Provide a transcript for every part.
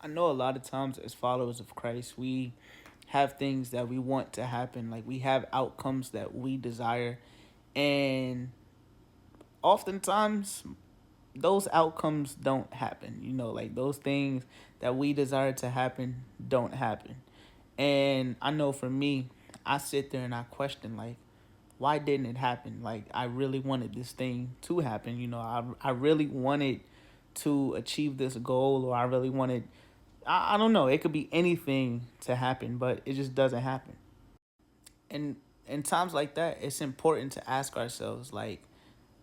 I know a lot of times as followers of Christ, we have things that we want to happen. Like we have outcomes that we desire. And oftentimes, those outcomes don't happen. Like those things that we desire to happen don't happen. And I know for me, I sit there and I question, like, why didn't it happen? Like, I really wanted this thing to happen. I really wanted to achieve this goal, or I really wanted, I don't know, it could be anything to happen, but it just doesn't happen. And in times like that, it's important to ask ourselves, like,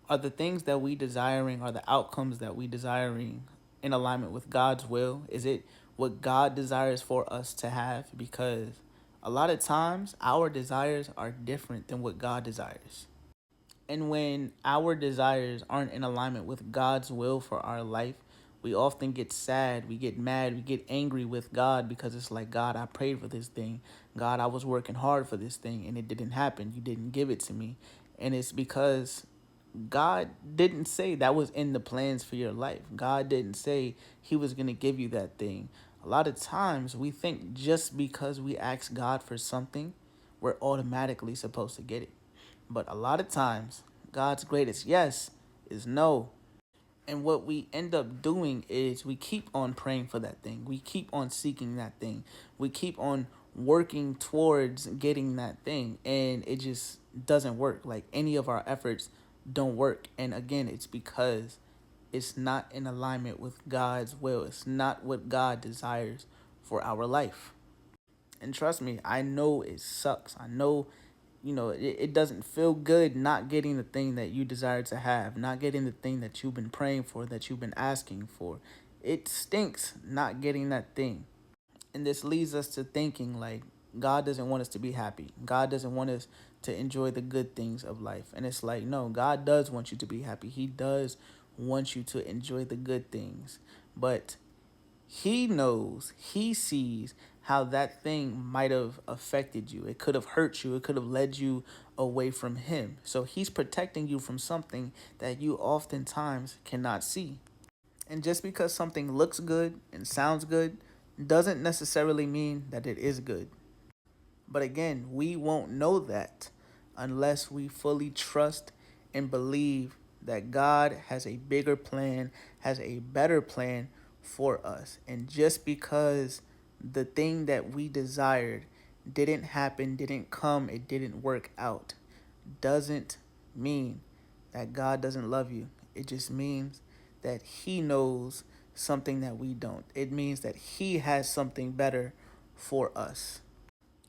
are the things that we desiring, are the outcomes that we desiring in alignment with God's will? Is it what God desires for us to have? Because a lot of times our desires are different than what God desires. And when our desires aren't in alignment with God's will for our life, we often get sad, we get mad, we get angry with God because it's like, God, I prayed for this thing. God, I was working hard for this thing and it didn't happen. You didn't give it to me. And it's because God didn't say that was in the plans for your life. God didn't say he was going to give you that thing. A lot of times we think just because we ask God for something, we're automatically supposed to get it. But a lot of times, God's greatest yes is no. And what we end up doing is we keep on praying for that thing. We keep on seeking that thing. We keep on working towards getting that thing. And it just doesn't work. Like any of our efforts don't work. And again, it's because it's not in alignment with God's will. It's not what God desires for our life. And trust me, I know it sucks. I know, it doesn't feel good not getting the thing that you desire to have, not getting the thing that you've been praying for, that you've been asking for. It stinks not getting that thing. And this leads us to thinking like God doesn't want us to be happy. God doesn't want us to enjoy the good things of life. And it's like, no, God does want you to be happy. He does want you to enjoy the good things. But he knows, he sees how that thing might have affected you. It could have hurt you, it could have led you away from him. So he's protecting you from something that you oftentimes cannot see. And just because something looks good and sounds good doesn't necessarily mean that it is good. But again, we won't know that unless we fully trust and believe that God has a bigger plan, has a better plan for us. And just because the thing that we desired didn't happen, didn't come, it didn't work out, doesn't mean that God doesn't love you. It just means that He knows something that we don't. It means that He has something better for us.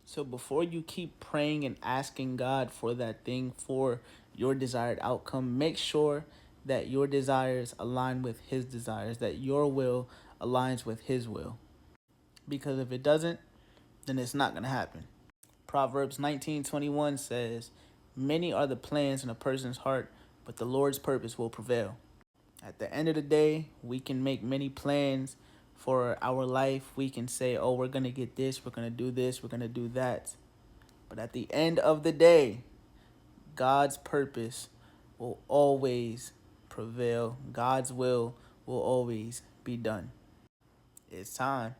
So before you keep praying and asking God for that thing, for your desired outcome, make sure that your desires align with his desires, that your will aligns with his will. Because if it doesn't, then it's not going to happen. Proverbs 19:21 says, "Many are the plans in a person's heart, but the Lord's purpose will prevail." At the end of the day, we can make many plans for our life. We can say, oh, we're going to get this, we're going to do this, we're going to do that. But at the end of the day, God's purpose will always prevail. God's will always be done. It's time.